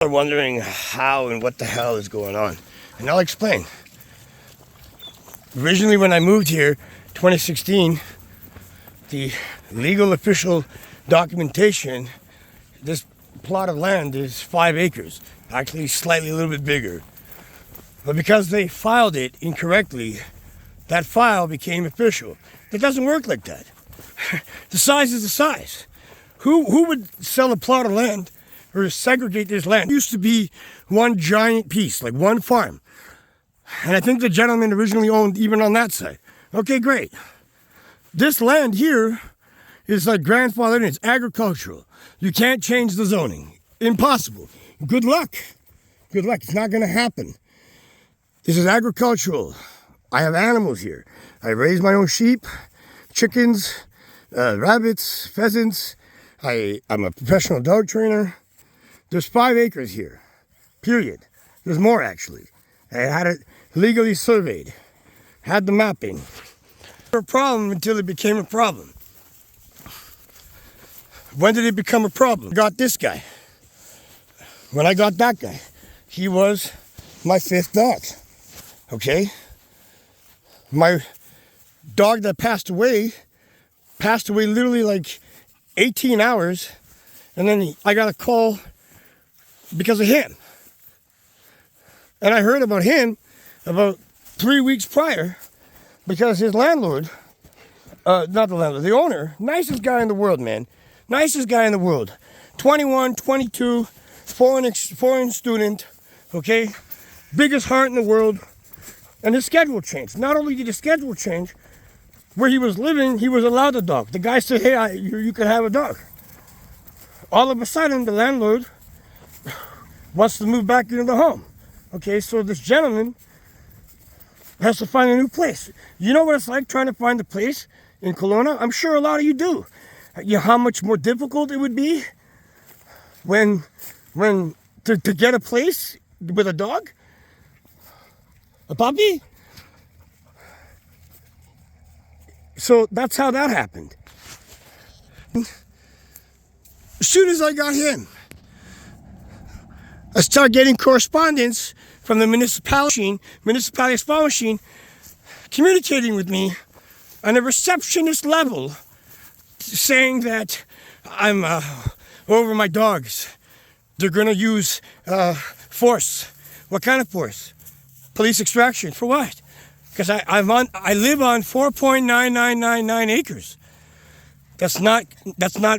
Are wondering how and what the hell is going on, and I'll explain. Originally, when I moved here, 2016, the legal official documentation, this plot of land is 5 acres, actually slightly a little bit bigger. But because they filed it incorrectly, that file became official. It doesn't work like that. The size is the size. Who would sell a plot of land or segregate this land? It used to be one giant piece, like one farm. And I think the gentleman originally owned even on that side. Okay, great. This land here is like grandfathered in. It's agricultural. You can't change the zoning. Impossible. Good luck. Good luck. It's not going to happen. This is agricultural. I have animals here. I raise my own sheep, chickens, rabbits, pheasants. I'm a professional dog trainer. There's 5 acres here, period. There's more, actually. I had it legally surveyed, had the mapping. A problem until it became a problem. When did it become a problem? I got this guy. When I got that guy, he was my 5th dog, okay? My dog that passed away literally like 18 hours, and then I got a call because of him. And I heard about him about 3 weeks prior because his landlord, not the landlord, the owner, nicest guy in the world, man. Nicest guy in the world. 21, 22, foreign student, okay? Biggest heart in the world. And his schedule changed. Not only did his schedule change, where he was living, he was allowed a dog. The guy said, hey, you can have a dog. All of a sudden, the landlord wants to move back into the home. Okay, so this gentleman has to find a new place. You know what it's like trying to find a place in Kelowna? I'm sure a lot of you do. You know how much more difficult it would be when to get a place with a dog? A puppy? So that's how that happened. As soon as I got him, I started getting correspondence from the municipality of Spallumcheen, communicating with me on a receptionist level, saying that I'm over my dogs. They're going to use force. What kind of force? Police extraction. For what? Because I live on 4.9999 acres. That's not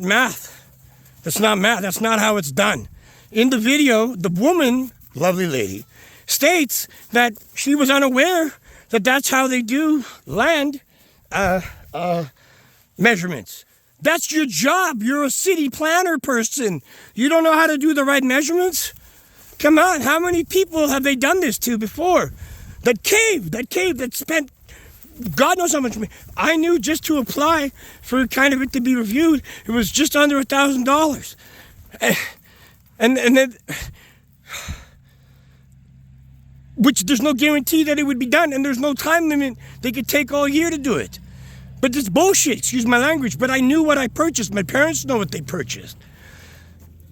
math. That's not math. That's not how it's done. In the video, the woman, lovely lady, states that she was unaware that that's how they do land measurements. That's your job. You're a city planner person. You don't know how to do the right measurements? Come on, how many people have they done this to before? That spent God knows how much money. I knew just to apply for kind of it to be reviewed, it was just under $1,000. And then, which there's no guarantee that it would be done, and there's no time limit. They could take all year to do it. But it's bullshit, excuse my language, but I knew what I purchased. My parents know what they purchased.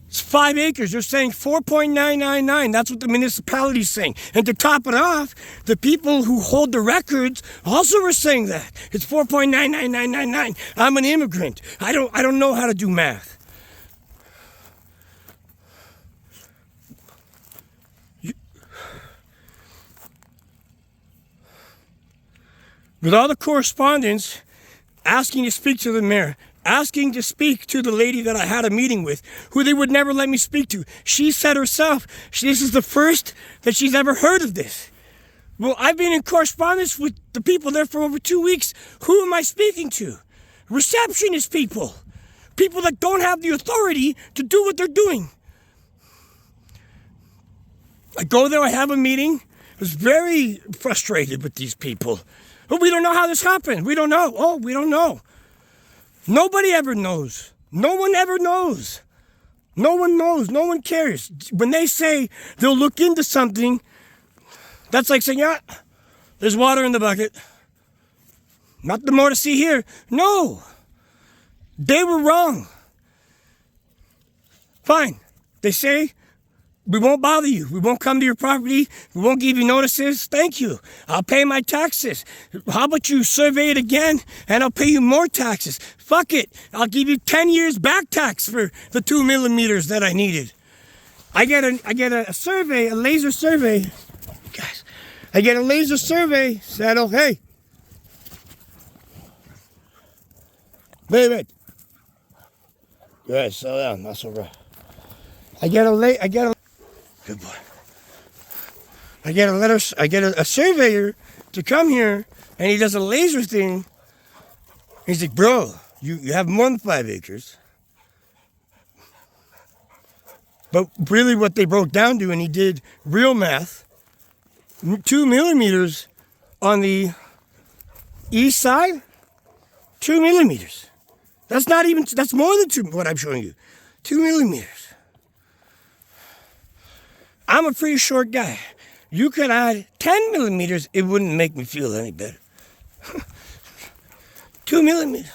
It's 5 acres. They're saying 4.999. That's what the municipality's saying. And to top it off, the people who hold the records also were saying that. It's 4.99999. I'm an immigrant. I don't know how to do math. With all the correspondence, asking to speak to the mayor, asking to speak to the lady that I had a meeting with, who they would never let me speak to. She said herself, this is the first that she's ever heard of this. Well, I've been in correspondence with the people there for over 2 weeks. Who am I speaking to? Receptionist people. People that don't have the authority to do what they're doing. I go there, I have a meeting. I was very frustrated with these people. But we don't know how this happened. We don't know. Oh, we don't know. Nobody ever knows. No one ever knows. No one knows. No one cares. When they say they'll look into something, that's like saying, yeah, there's water in the bucket. Nothing more to see here. No. They were wrong. Fine. They say We won't bother you. We won't come to your property. We won't give you notices. Thank you. I'll pay my taxes. How about you survey it again and I'll pay you more taxes? Fuck it. I'll give you 10 years back tax for the 2 millimeters that I needed. I get a survey, a laser survey. Guys, I get a laser survey. Said, okay. Wait. Good, slow down. Not so rough. I get a good boy. I get a surveyor to come here, and he does a laser thing. He's like, bro, you have more than 5 acres. But really what they broke down to, and he did real math, 2 millimeters on the east side, 2 millimeters. That's more than 2, what I'm showing you. 2 millimeters. I'm a pretty short guy. You could add 10 millimeters, it wouldn't make me feel any better. 2 millimeters.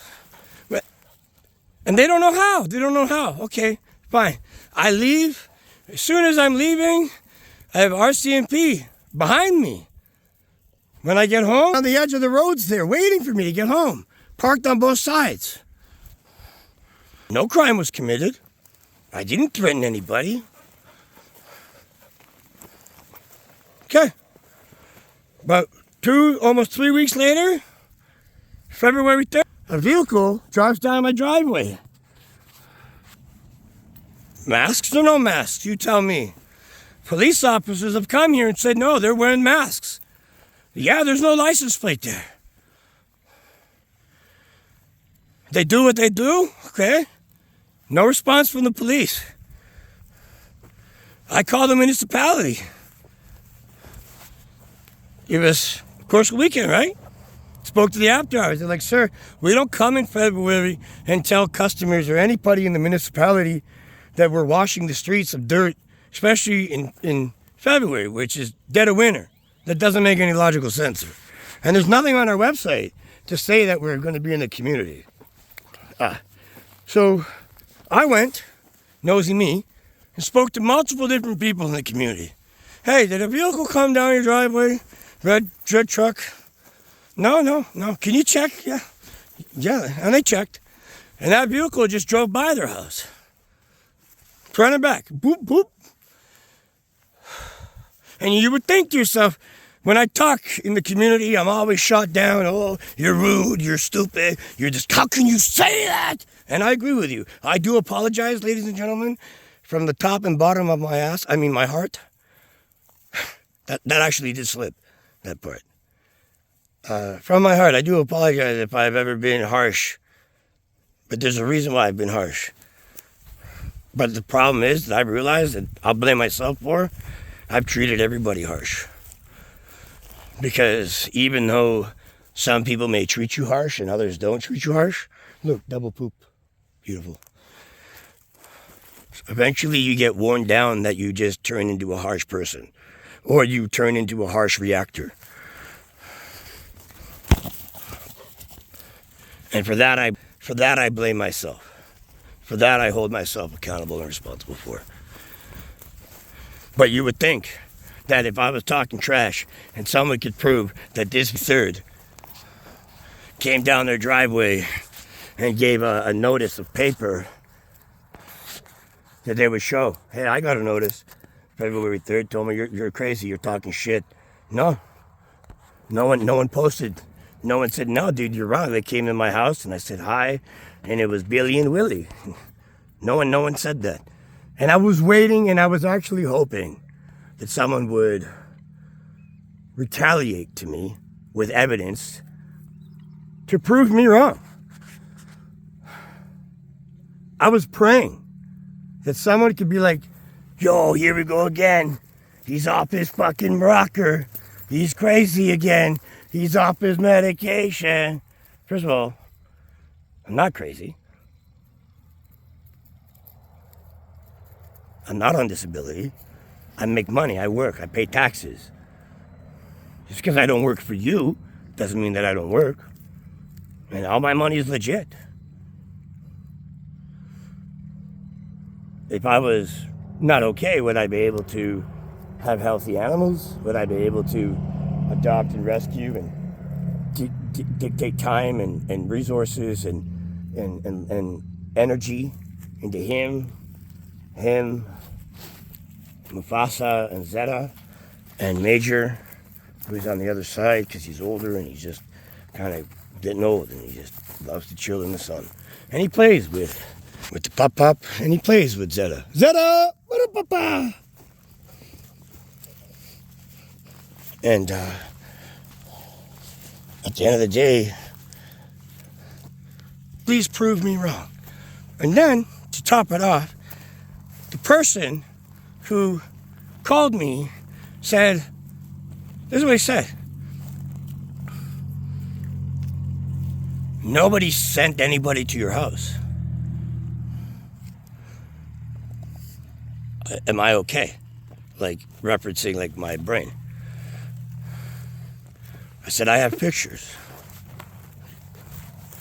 And they don't know how. Okay, fine. I leave. As soon as I'm leaving, I have Rcmp behind me. When I get home, on the edge of the roads there, waiting for me to get home. Parked on both sides. No crime was committed. I didn't threaten anybody. Okay. About almost 3 weeks later, February 3rd, a vehicle drives down my driveway. Masks or no masks? You tell me. Police officers have come here and said, no, they're wearing masks. Yeah, there's no license plate there. They do what they do, okay? No response from the police. I called the municipality. It was, of course, a weekend, right? Spoke to the after hours. They're like, sir, we don't come in February and tell customers or anybody in the municipality that we're washing the streets of dirt, especially in February, which is dead of winter. That doesn't make any logical sense. And there's nothing on our website to say that we're going to be in the community. So I went, nosy me, and spoke to multiple different people in the community. Hey, did a vehicle come down your driveway? Red truck? No. Can you check? Yeah, and they checked. And that vehicle just drove by their house. Front and back. Boop, boop. And you would think to yourself, when I talk in the community, I'm always shot down. Oh, you're rude, you're stupid, you're just, how can you say that? And I agree with you. I do apologize, ladies and gentlemen, from the top and bottom of my heart. That actually did slip, that part. From my heart, I do apologize if I've ever been harsh. But there's a reason why I've been harsh. But the problem is that I've realized that I'll blame myself for, I've treated everybody harsh. Because even though some people may treat you harsh and others don't treat you harsh, look, double poop, beautiful. Eventually you get worn down that you just turn into a harsh person. Or you turn into a harsh reactor. And for that I blame myself. For that I hold myself accountable and responsible for. But you would think that if I was talking trash and someone could prove that this third came down their driveway and gave a notice of paper, that they would show, hey, I got a notice. February 3rd told me you're crazy, you're talking shit. No one posted. No one said, no, dude, you're wrong. They came to my house and I said hi, and it was Billy and Willie. No one said that. And I was waiting, and I was actually hoping that someone would retaliate to me with evidence to prove me wrong. I was praying that someone could be like, yo, here we go again. He's off his fucking rocker. He's crazy again. He's off his medication. First of all, I'm not crazy. I'm not on disability. I make money, I work, I pay taxes. Just because I don't work for you doesn't mean that I don't work. And all my money is legit. If I was not okay. Would I be able to have healthy animals? Would I be able to adopt and rescue and dictate time and resources and energy into him, Mufasa, and Zeta, and Major, who's on the other side because he's older and he's just kind of getting old and he just loves to chill in the sun. And he plays with the pop, and he plays with Zeta. Zeta, what up, papa? And at the end of the day, please prove me wrong. And then, to top it off, the person who called me said, this is what he said: nobody sent anybody to your house. Am I okay? Like, referencing like my brain. I said, I have pictures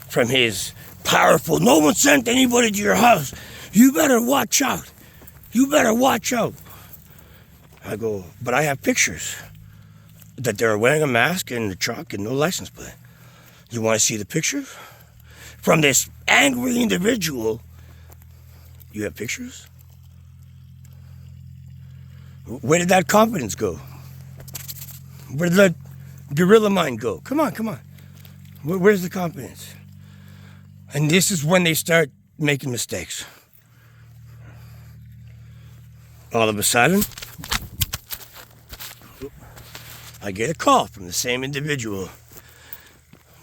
from his powerful, no one sent anybody to your house. You better watch out. You better watch out. I go, but I have pictures that they're wearing a mask in the truck and no license plate. You want to see the pictures? From this angry individual, you have pictures? Where did that confidence go? Where did that gorilla mind go? Come on. Where's the confidence? And this is when they start making mistakes. All of a sudden, I get a call from the same individual.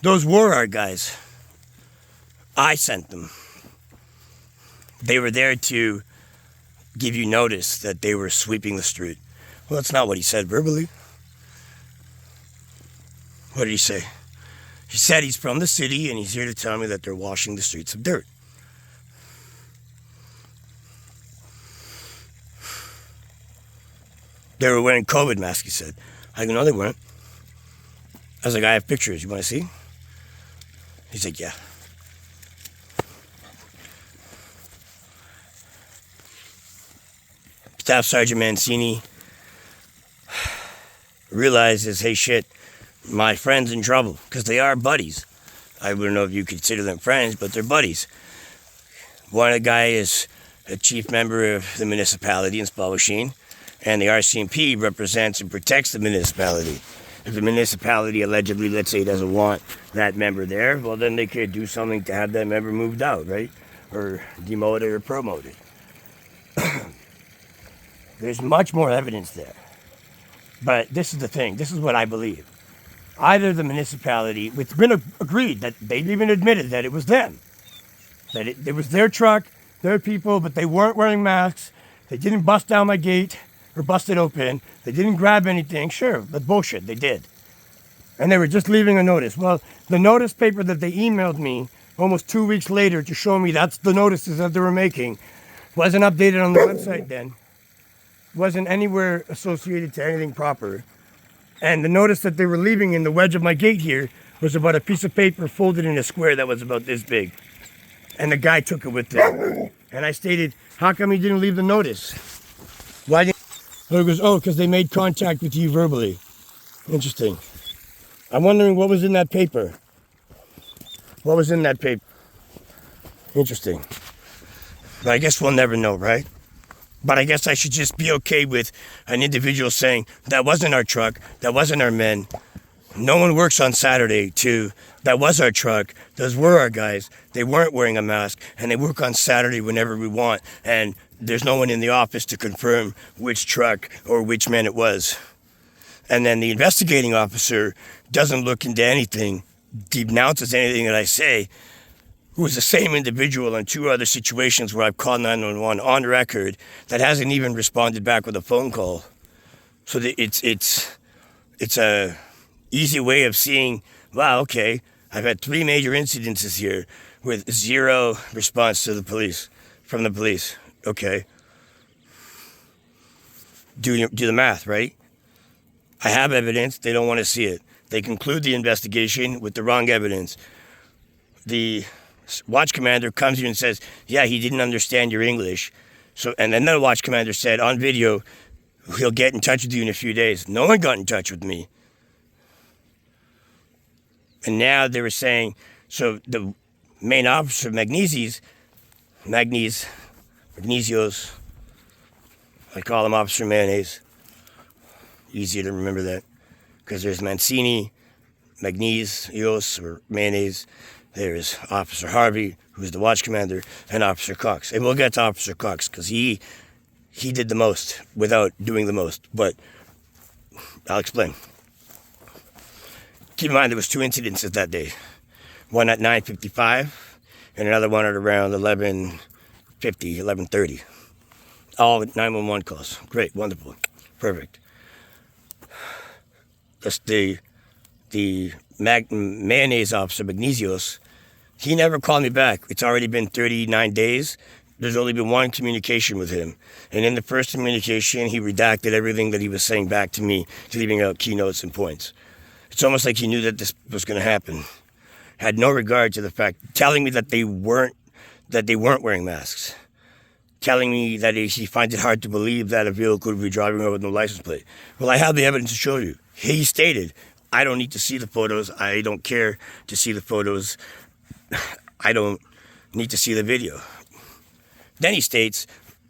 Those were our guys. I sent them. They were there to give you notice that they were sweeping the street. Well, that's not what he said verbally. What did he say? He said he's from the city and he's here to tell me that they're washing the streets of dirt. They were wearing COVID masks, he said. I go, no, they weren't. I was like, I have pictures. You want to see? He's like, yeah. Staff Sergeant Mancini realizes, hey, shit, my friend's in trouble, because they are buddies. I wouldn't know if you consider them friends, but they're buddies. One of the guy is a chief member of the municipality in Spallumcheen, and the Rcmp represents and protects the municipality. If the municipality allegedly, let's say, doesn't want that member there, well, then they could do something to have that member moved out, right? Or demoted or promoted. There's much more evidence there. But this is the thing. This is what I believe. Either the municipality, it's been agreed that they even admitted that it was them. That it was their truck, their people, but they weren't wearing masks. They didn't bust down my gate or bust it open. They didn't grab anything. Sure, that's bullshit. They did. And they were just leaving a notice. Well, the notice paper that they emailed me almost 2 weeks later to show me that's the notices that they were making wasn't updated on the website then. Wasn't anywhere associated to anything proper. And the notice that they were leaving in the wedge of my gate here was about a piece of paper folded in a square that was about this big. And the guy took it with him. And I stated, how come he didn't leave the notice? Why didn't he goes, oh, because they made contact with you verbally. Interesting. I'm wondering what was in that paper. What was in that paper? Interesting. But I guess we'll never know, right? But I guess I should just be okay with an individual saying, that wasn't our truck, that wasn't our men. No one works on Saturday too. That was our truck, those were our guys. They weren't wearing a mask, and they work on Saturday whenever we want. And there's no one in the office to confirm which truck or which men it was. And then the investigating officer doesn't look into anything, denounces anything that I say, who is the same individual in two other situations where I've called 911 on record that hasn't even responded back with a phone call. So it's a easy way of seeing, wow, okay, I've had 3 major incidences here with 0 response to the police, from the police. Okay. Do the math, right? I have evidence, they don't want to see it. They conclude the investigation with the wrong evidence. The watch commander comes here and says, yeah, he didn't understand your English, So, and another watch commander said on video, he'll get in touch with you in a few days. No one got in touch with me. And now they were saying, so the main officer, Magnesios, I call him Officer Mayonnaise. Easier to remember that. Because there's Mancini, Magnesios, or Mayonnaise. There's Officer Harvey, who's the watch commander, and Officer Cox. And we'll get to Officer Cox, because he did the most without doing the most. But I'll explain. Keep in mind, there was 2 incidences that day. One at 9:55, and another one at around 11:50, 11:30. All 911 calls. Great, wonderful, perfect. That's the Mayonnaise officer, Magnesios. He never called me back. It's already been 39 days. There's only been one communication with him. And in the first communication, he redacted everything that he was saying back to me, leaving out keynotes and points. It's almost like he knew that this was going to happen. Had no regard to the fact, telling me that they weren't wearing masks. Telling me that he finds it hard to believe that a vehicle could be driving over with no license plate. Well, I have the evidence to show you. He stated, I don't need to see the photos. I don't care to see the photos. I don't need to see the video. Then he states,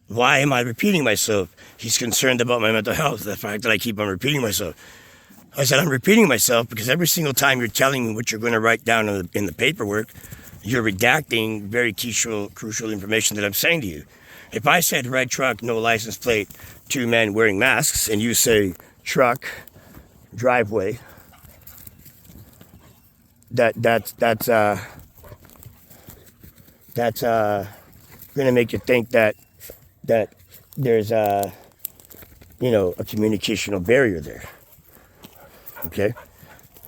why am I repeating myself? He's concerned about my mental health, the fact that I keep on repeating myself. I said, I'm repeating myself because every single time you're telling me what you're going to write down in the paperwork, you're redacting very crucial information that I'm saying to you. If I said red truck, no license plate, 2 men wearing masks, and you say truck, driveway, that's going to make you think that there's a communicational barrier there. Okay?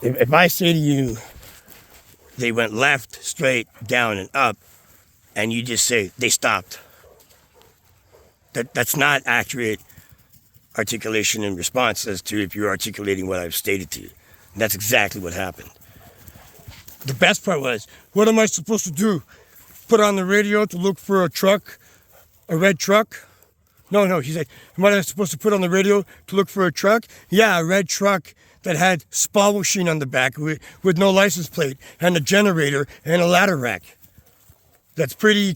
If I say to you, they went left, straight, down, and up, and you just say, they stopped. That's not accurate articulation and response as to if you're articulating what I've stated to you. And that's exactly what happened. The best part was, what am I supposed to do? Put on the radio to look for a truck, a red truck? No, he said, am I supposed to put on the radio to look for a truck? Yeah, a red truck that had Spallumcheen on the back with no license plate and a generator and a ladder rack. That's pretty,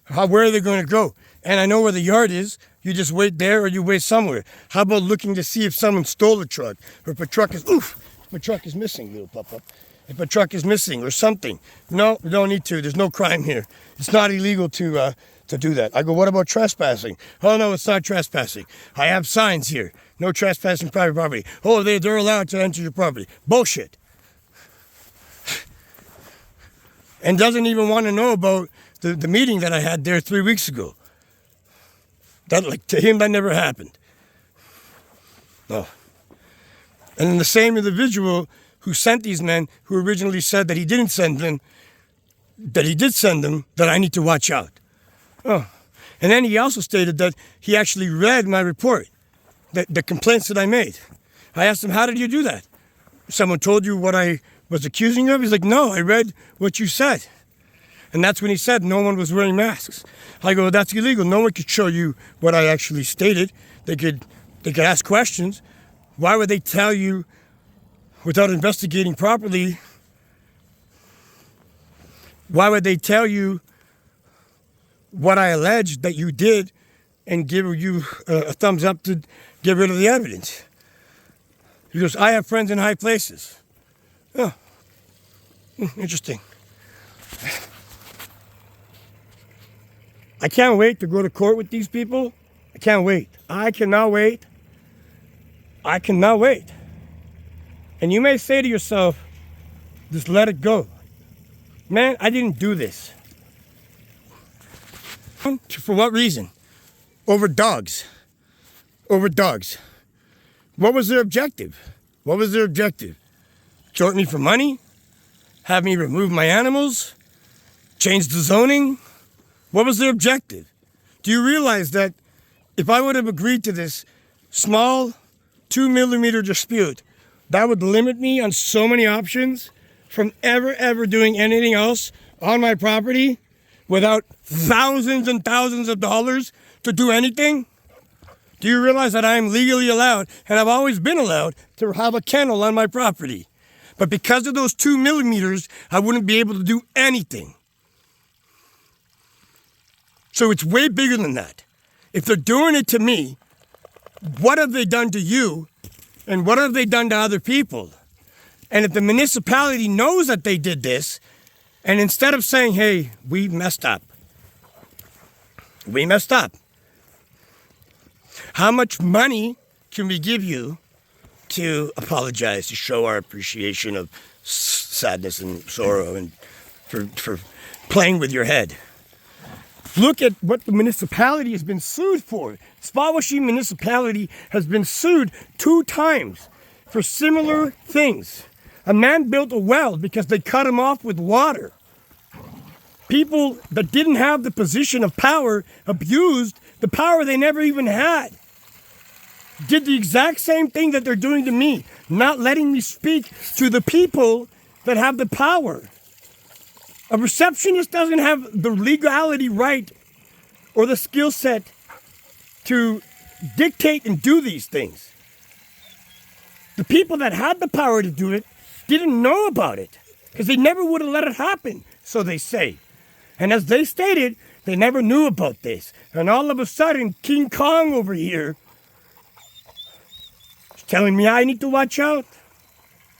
where are they going to go? And I know where the yard is. You just wait there or you wait somewhere. How about looking to see if someone stole a truck or if a truck is, if a truck is missing, little pop-up. If a truck is missing or something. No, we don't need to. There's no crime here. It's not illegal to do that. I go, what about trespassing? Oh, no, it's not trespassing. I have signs here. No trespassing private property. Oh, they're allowed to enter your property. Bullshit. And doesn't even want to know about the meeting that I had there 3 weeks ago. To him, that never happened. No. And then the same individual who sent these men, who originally said that he didn't send them, that he did send them, that I need to watch out. Oh. And then he also stated that he actually read my report, the complaints that I made. I asked him, how did you do that? Someone told you what I was accusing you of? He's like, no, I read what you said. And that's when he said no one was wearing masks. I go, that's illegal. No one could show you what I actually stated. They could ask questions. Why would they tell you without investigating properly? Why would they tell you what I alleged that you did and give you a thumbs up to get rid of the evidence? He goes, I have friends in high places. Oh, interesting. I can't wait to go to court with these people. I can't wait. I cannot wait. I cannot wait. And you may say to yourself, just let it go. Man, I didn't do this. For what reason? Over dogs. Over dogs. What was their objective? What was their objective? Short me for money? Have me remove my animals? Change the zoning? What was their objective? Do you realize that if I would have agreed to this small 2mm dispute, that would limit me on so many options from ever doing anything else on my property without thousands and thousands of dollars to do anything? Do you realize that I am legally allowed, and I've always been allowed, to have a kennel on my property? But because of those 2 millimeters, I wouldn't be able to do anything. So it's way bigger than that. If they're doing it to me, what have they done to you, and what have they done to other people? And if the municipality knows that they did this, and instead of saying, hey, we messed up, how much money can we give you to apologize, to show our appreciation of sadness and sorrow and for playing with your head? Look at what the municipality has been sued for. Spallumcheen municipality has been sued 2 times for similar things. A man built a well because they cut him off with water. People that didn't have the position of power abused the power they never even had. Did the exact same thing that they're doing to me, not letting me speak to the people that have the power. A receptionist doesn't have the legality right or the skill set to dictate and do these things. The people that had the power to do it didn't know about it because they never would have let it happen, so they say. And as they stated, they never knew about this. And all of a sudden, King Kong over here is telling me I need to watch out.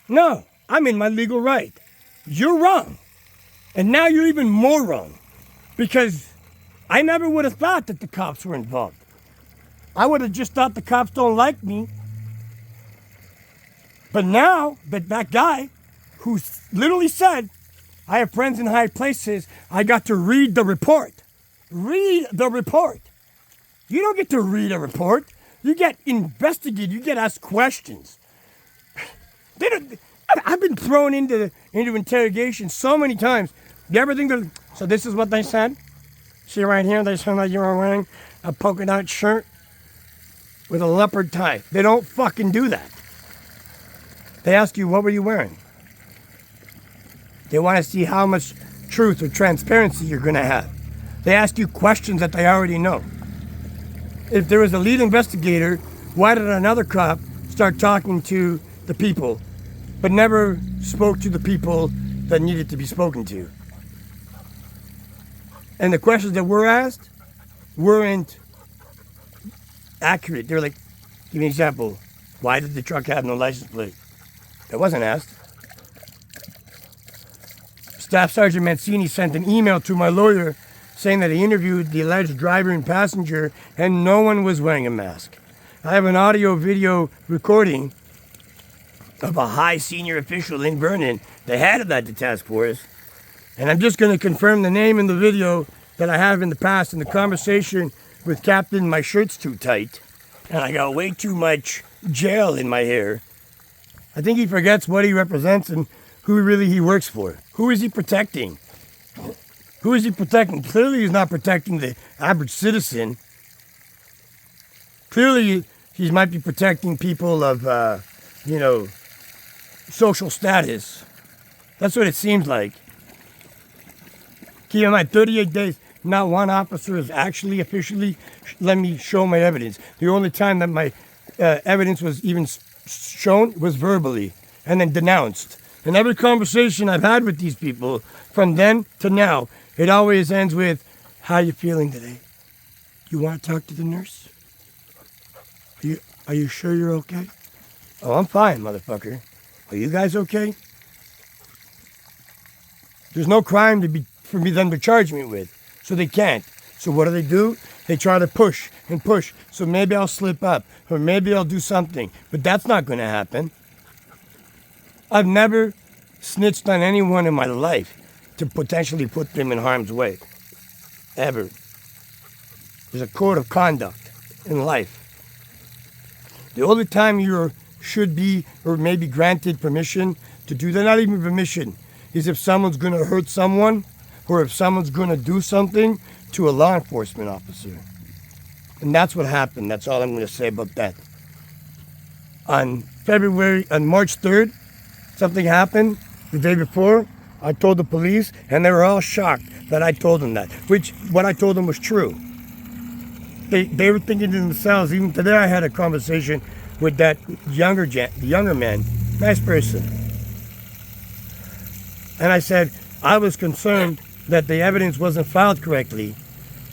No, I'm in my legal right. You're wrong. And now you're even more wrong because I never would have thought that the cops were involved. I would have just thought the cops don't like me. But now that guy who literally said, I have friends in high places, I got to read the report. Read the report. You don't get to read a report. You get investigated. You get asked questions. I've been thrown into interrogation so many times. You ever think that? So this is what they said. See right here, they said that you were wearing a polka dot shirt with a leopard tie. They don't fucking do that. They ask you, what were you wearing? They want to see how much truth or transparency you're going to have. They ask you questions that they already know. If there was a lead investigator, why did another cop start talking to the people, but never spoke to the people that needed to be spoken to? And the questions that were asked weren't accurate. They're like, give me an example. Why did the truck have no license plate? That wasn't asked. Staff Sergeant Mancini sent an email to my lawyer saying that he interviewed the alleged driver and passenger and no one was wearing a mask. I have an audio-video recording of a high senior official in Vernon, the head of that task force, and I'm just going to confirm the name in the video that I have in the past in the conversation with Captain, my shirt's too tight, and I got way too much gel in my hair. I think he forgets what he represents and who really he works for. Who is he protecting? Who is he protecting? Clearly he's not protecting the average citizen. Clearly he might be protecting people of, social status. That's what it seems like. Keep in mind, 38 days, not one officer has actually officially let me show my evidence. The only time that my evidence was even shown was verbally and then denounced. In every conversation I've had with these people, from then to now, it always ends with, how are you feeling today? You want to talk to the nurse? Are you sure you're okay? Oh, I'm fine, motherfucker. Are you guys okay? There's no crime for them to charge me with, so they can't. So what do? They try to push and push, so maybe I'll slip up, or maybe I'll do something, but that's not going to happen. I've never snitched on anyone in my life to potentially put them in harm's way. Ever. There's a code of conduct in life. The only time you should be or may be granted permission to do that, not even permission, is if someone's going to hurt someone or if someone's going to do something to a law enforcement officer. And that's what happened. That's all I'm going to say about that. On March 3rd, something happened the day before. I told the police, and they were all shocked that I told them that, which what I told them was true. They were thinking to themselves, even today I had a conversation with that younger man, nice person. And I said, I was concerned that the evidence wasn't filed correctly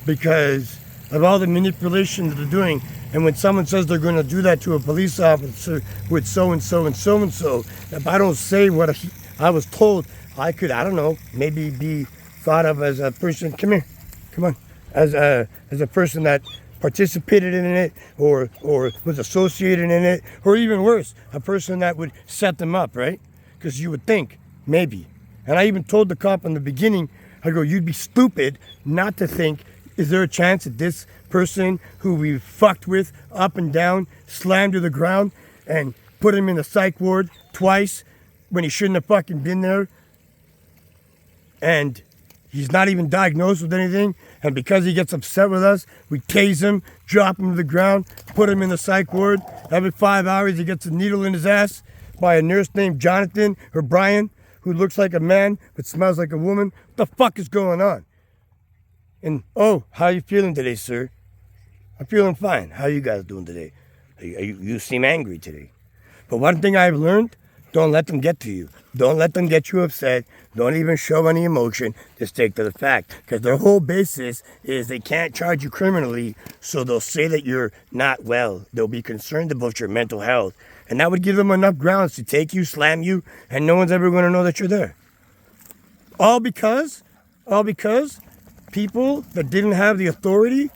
because of all the manipulation that they're doing. And when someone says they're going to do that to a police officer with so-and-so and so-and-so, if I don't say what I was told, I could, I don't know, maybe be thought of as a person, come here, come on, as a person that participated in it or was associated in it, or even worse, a person that would set them up, right? Because you would think, maybe. And I even told the cop in the beginning, I go, you'd be stupid not to think, is there a chance that this person who we fucked with up and down, slammed to the ground, and put him in the psych ward twice when he shouldn't have fucking been there, and he's not even diagnosed with anything, and because he gets upset with us, we tase him, drop him to the ground, put him in the psych ward. Every 5 hours he gets a needle in his ass by a nurse named Jonathan or Brian, who looks like a man but smells like a woman. What the fuck is going on? And, oh, how are you feeling today, sir? I'm feeling fine. How are you guys doing today? You seem angry today. But one thing I've learned, don't let them get to you. Don't let them get you upset. Don't even show any emotion. Just take to the fact. Because their whole basis is they can't charge you criminally, so they'll say that you're not well. They'll be concerned about your mental health. And that would give them enough grounds to take you, slam you, and no one's ever going to know that you're there. All because people that didn't have the authority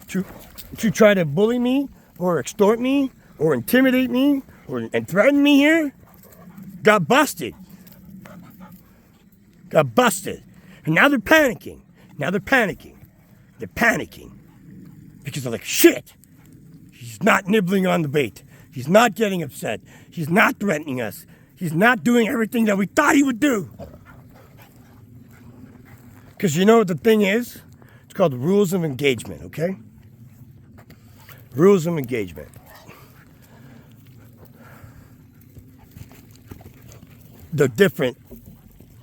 to try to bully me or extort me or intimidate me and threaten me here got busted. Got busted. And now they're panicking. They're panicking. Because they're like, shit, he's not nibbling on the bait. He's not getting upset. He's not threatening us. He's not doing everything that we thought he would do. Because you know what the thing is? It's called rules of engagement, okay? Rules of engagement. They're different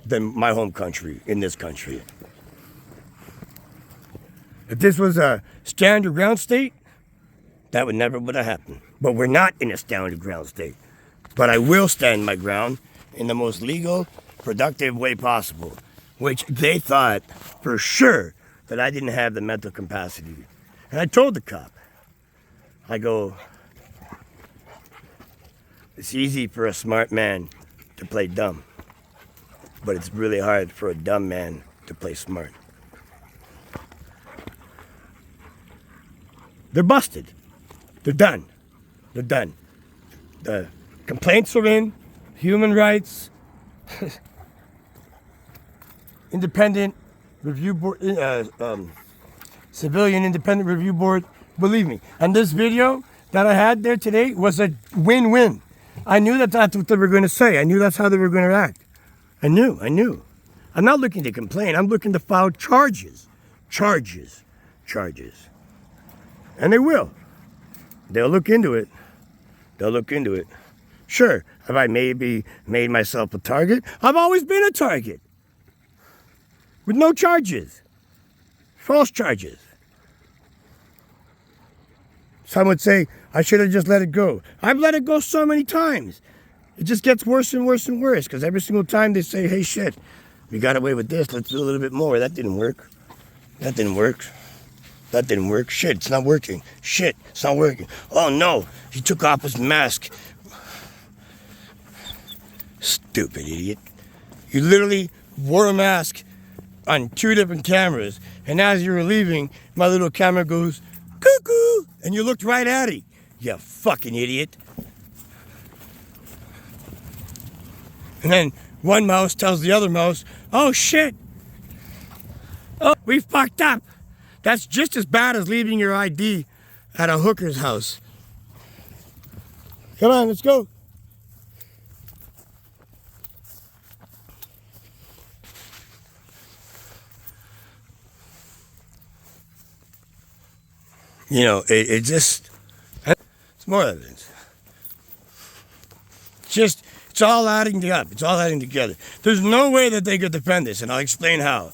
than my home country, in this country. If this was a stand your ground state, that would never would have happened. But we're not in a stand your ground state. But I will stand my ground in the most legal, productive way possible, which they thought for sure that I didn't have the mental capacity. And I told the cop, I go, it's easy for a smart man to play dumb, but it's really hard for a dumb man to play smart. They're busted. They're done. The complaints are in, human rights, independent review board, civilian independent review board, believe me. And this video that I had there today was a win-win. I knew that that's what they were going to say. I knew that's how they were going to act. I knew. I'm not looking to complain. I'm looking to file charges. And they will. They'll look into it. Sure, have I maybe made myself a target? I've always been a target. With no charges. False charges. Some would say, I should have just let it go. I've let it go so many times. It just gets worse and worse and worse, because every single time they say, hey, shit, we got away with this, let's do a little bit more. That didn't work. Shit, it's not working. Oh, no, he took off his mask. Stupid idiot. You literally wore a mask on 2 different cameras, and as you were leaving, my little camera goes, cuckoo, and you looked right at it. You fucking idiot. And then one mouse tells the other mouse, oh shit. Oh, we fucked up. That's just as bad as leaving your ID at a hooker's house. Come on, let's go. You know, it's more evidence. It's It's all adding up. It's all adding together. There's no way that they could defend this, and I'll explain how.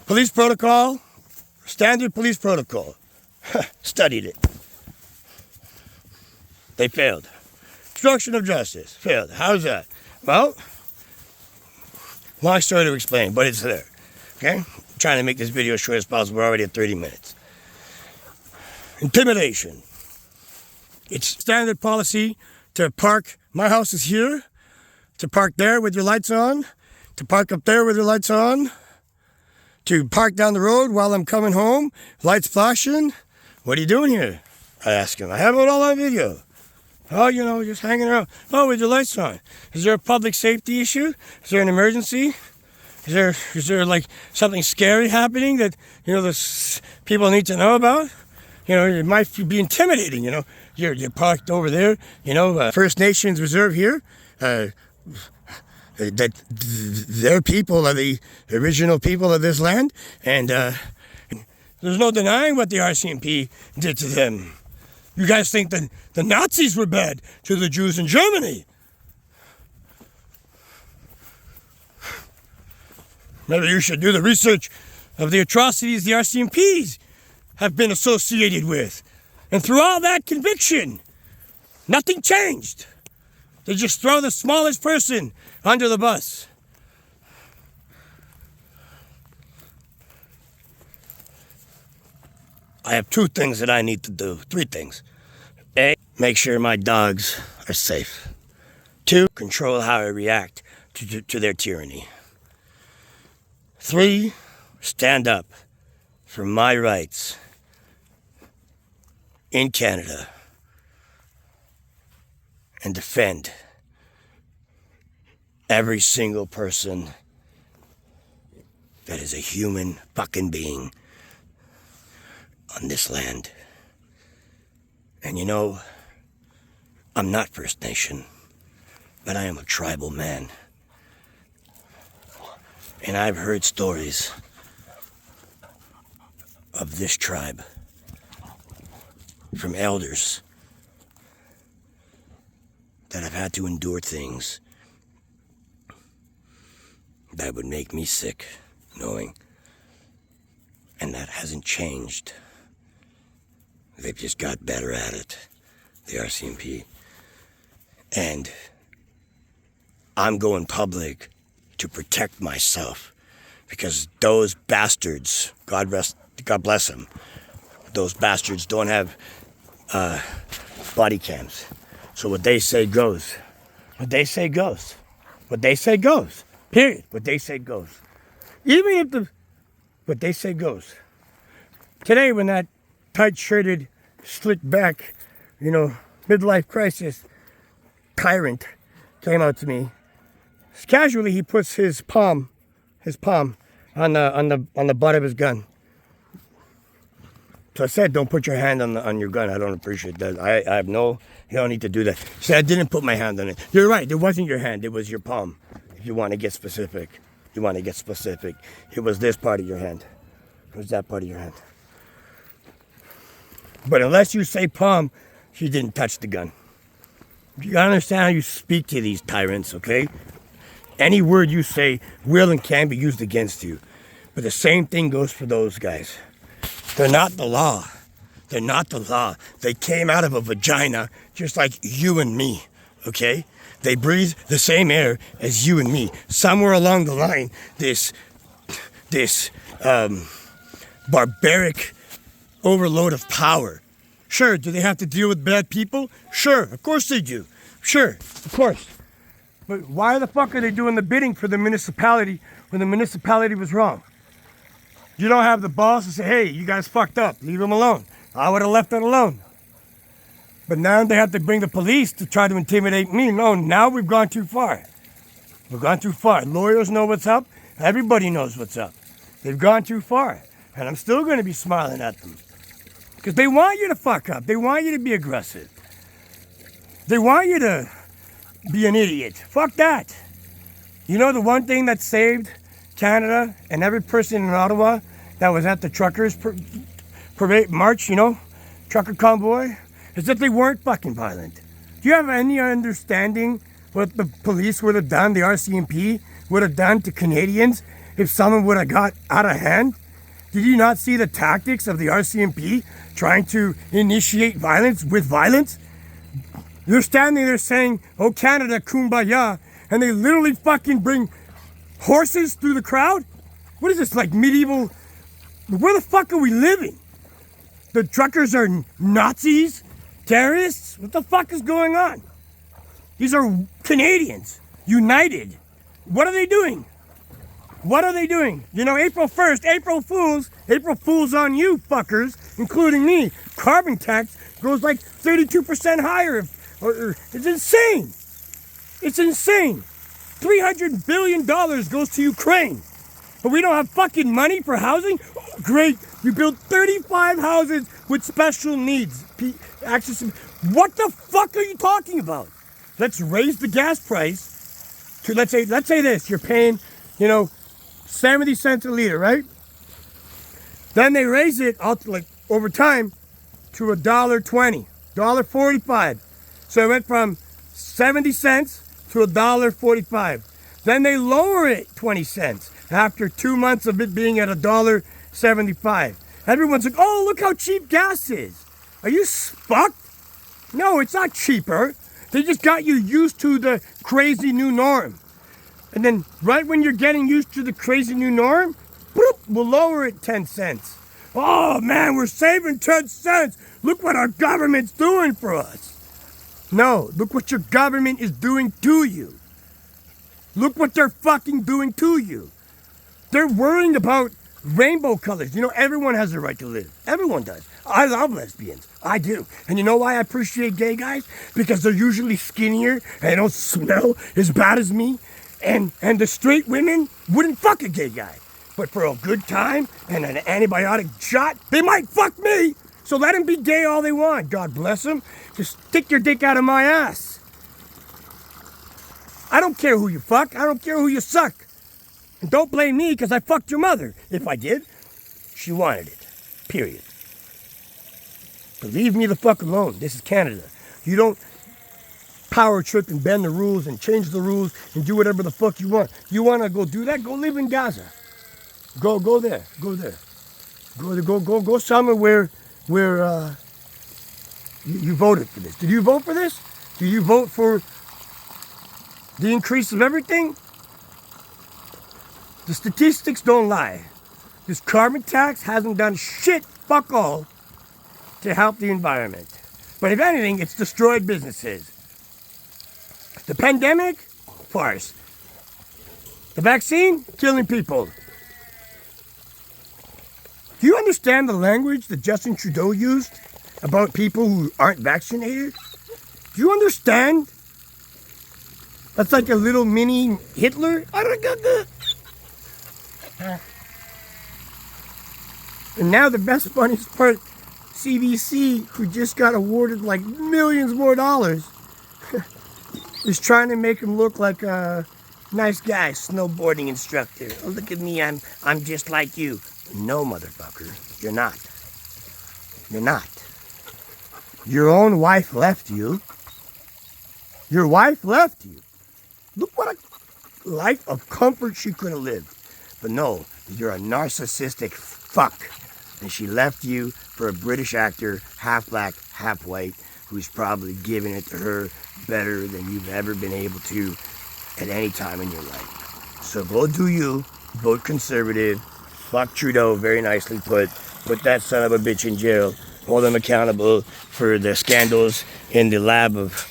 Police protocol, standard police protocol. Studied it. They failed. Obstruction of justice, failed. How's that? Well, long story to explain, but it's there. Okay? I'm trying to make this video as short as possible. We're already at 30 minutes. Intimidation. It's standard policy to park. My house is here. To park there with your lights on. To park up there with your lights on. To park down the road while I'm coming home. Lights flashing. What are you doing here? I ask him. I have it all on video. Oh, you know, just hanging around. Oh, with your lights on. Is there a public safety issue? Is there an emergency? Is there like something scary happening that, you know, the people need to know about? You know, it might be intimidating, you know. You're parked over there, you know, First Nations Reserve here. That their people are the original people of this land. And there's no denying what the Rcmp did to them. You guys think that the Nazis were bad to the Jews in Germany. Maybe you should do the research of the atrocities the Rcmps have been associated with. And through all that conviction, nothing changed. They just throw the smallest person under the bus. I have two things that I need to do. Three things. A, make sure my dogs are safe. 2, control how I react to their tyranny. 3, stand up for my rights in Canada and defend every single person that is a human fucking being on this land. And you know, I'm not First Nation, but I am a tribal man. And I've heard stories of this tribe from elders that have had to endure things that would make me sick knowing. And that hasn't changed. They've just got better at it, the Rcmp. And I'm going public to protect myself because those bastards, God bless them, those bastards don't have body cams. So what they say goes. What they say goes. What they say goes. Period. What they say goes. Even if what they say goes. Today when that tight-shirted, slick-back, you know, midlife crisis tyrant came out to me. Casually, he puts his palm on the butt of his gun. So I said, "Don't put your hand on your gun. I don't appreciate that. I have no. You don't need to do that." He said, "I didn't put my hand on it." You're right. It wasn't your hand. It was your palm. If you want to get specific, It was this part of your hand. It was that part of your hand. But unless you say palm, she didn't touch the gun. You gotta understand how you speak to these tyrants, okay? Any word you say will and can be used against you. But the same thing goes for those guys. They're not the law. They're not the law. They came out of a vagina just like you and me, okay? They breathe the same air as you and me. Somewhere along the line, this barbaric overload of power. Sure, do they have to deal with bad people? Sure, of course they do. Sure, of course. But why the fuck are they doing the bidding for the municipality when the municipality was wrong? You don't have the balls to say, hey, you guys fucked up, leave them alone. I would have left it alone. But now they have to bring the police to try to intimidate me. No, now we've gone too far. We've gone too far. Lawyers know what's up. Everybody knows what's up. They've gone too far. And I'm still going to be smiling at them. Because they want you to fuck up. They want you to be aggressive. They want you to be an idiot. Fuck that. You know the one thing that saved Canada and every person in Ottawa that was at the truckers parade march, you know, trucker convoy, is that they weren't fucking violent. Do you have any understanding what the police would have done, the Rcmp would have done to Canadians if someone would have got out of hand? Did you not see the tactics of the Rcmp trying to initiate violence with violence? They're standing there saying, "Oh, Canada, kumbaya," and they literally fucking bring horses through the crowd? What is this, like medieval? Where the fuck are we living? The truckers are Nazis? Terrorists? What the fuck is going on? These are Canadians, united. What are they doing? What are they doing? You know, April 1st, April Fools on you fuckers, including me. Carbon tax goes like 32% higher. It's insane. It's insane. $300 billion goes to Ukraine. But we don't have fucking money for housing? Oh, great. You build 35 houses with special needs. Access. What the fuck are you talking about? Let's raise the gas price to, let's say this. You're paying, 70 cents a liter, right? Then they raise it over time to $1.20, $1.45. So it went from 70 cents to $1.45. Then they lower it 20 cents after 2 months of it being at $1.75. Everyone's like, "Oh, look how cheap gas is." Are you fucked? No, it's not cheaper. They just got you used to the crazy new norm. And then right when you're getting used to the crazy new norm, boop, we'll lower it 10 cents. Oh man, we're saving 10 cents. Look what our government's doing for us. No, look what your government is doing to you. Look what they're fucking doing to you. They're worrying about rainbow colors. Everyone has a right to live. Everyone does. I love lesbians. I do. And you know why I appreciate gay guys? Because they're usually skinnier and they don't smell as bad as me. And the straight women wouldn't fuck a gay guy. But for a good time and an antibiotic shot, they might fuck me. So let them be gay all they want. God bless them. Just stick your dick out of my ass. I don't care who you fuck. I don't care who you suck. And don't blame me because I fucked your mother. If I did, she wanted it. Period. But leave me the fuck alone. This is Canada. You don't power trip and bend the rules and change the rules and do whatever the fuck you want. You want to go do that? Go live in Gaza. Go there. Go there. Go somewhere where you voted for this. Did you vote for this? Did you vote for the increase of everything? The statistics don't lie. This carbon tax hasn't done shit, fuck all, to help the environment. But if anything, it's destroyed businesses. The pandemic? Farce. The vaccine? Killing people. Do you understand the language that Justin Trudeau used about people who aren't vaccinated? Do you understand? That's like a little mini Hitler. And now the best funniest part, CBC, who just got awarded like millions more dollars, is trying to make him look like a nice guy, snowboarding instructor. Oh, look at me, I'm just like you. No, motherfucker, you're not. You're not. Your own wife left you. Your wife left you. Look what a life of comfort she could have lived. But no, you're a narcissistic fuck. And she left you for a British actor, half black, half white, who's probably giving it to her better than you've ever been able to at any time in your life. So go do you, vote conservative, fuck Trudeau, very nicely put that son of a bitch in jail, hold him accountable for the scandals in the lab of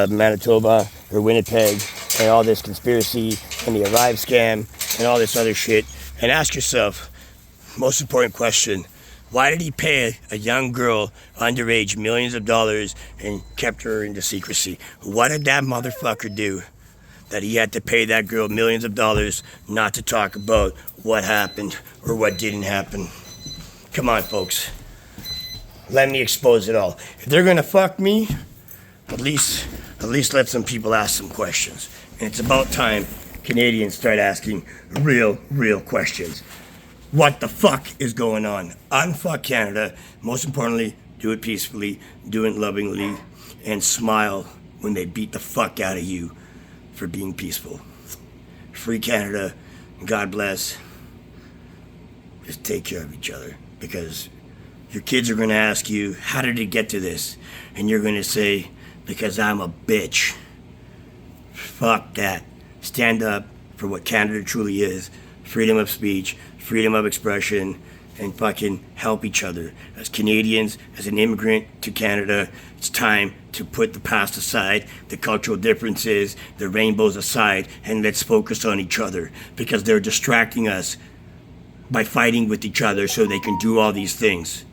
Manitoba or Winnipeg and all this conspiracy and the Arrive scam and all this other shit. And ask yourself, most important question, why did he pay a young girl, underage, millions of dollars and kept her into secrecy? What did that motherfucker do that he had to pay that girl millions of dollars not to talk about what happened or what didn't happen? Come on, folks. Let me expose it all. If they're gonna fuck me, at least let some people ask some questions. And it's about time Canadians start asking real questions. What the fuck is going on? Unfuck Canada. Most importantly, do it peacefully, do it lovingly, and smile when they beat the fuck out of you. for being peaceful. Free Canada. God bless. Just take care of each other, because your kids are going to ask you, how did it get to this? And you're going to say, because I'm a bitch. Fuck that. Stand up for what Canada truly is. Freedom of speech, freedom of expression, and fucking help each other. As Canadians, as an immigrant to Canada, it's time to put the past aside, the cultural differences, the rainbows aside, and let's focus on each other, because they're distracting us by fighting with each other so they can do all these things.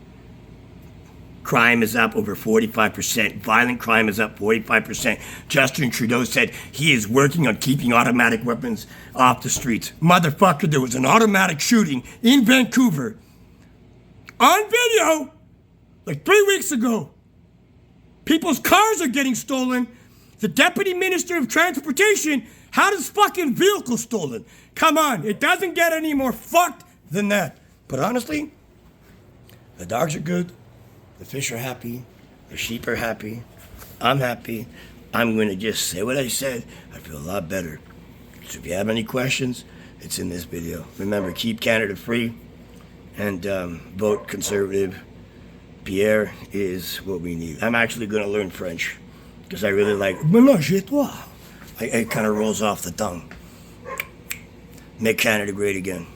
Crime is up over 45%. Violent crime is up 45%. Justin Trudeau said he is working on keeping automatic weapons off the streets. Motherfucker, there was an automatic shooting in Vancouver on video like 3 weeks ago. People's cars are getting stolen. The Deputy Minister of Transportation had his fucking vehicle stolen. Come on, it doesn't get any more fucked than that. But honestly, the dogs are good. The fish are happy. The sheep are happy. I'm happy. I'm going to just say what I said. I feel a lot better. So if you have any questions, it's in this video. Remember, keep Canada free and vote Conservative. Pierre is what we need. I'm actually going to learn French because I really like mélange et toi. It kind of rolls off the tongue. Make Canada great again.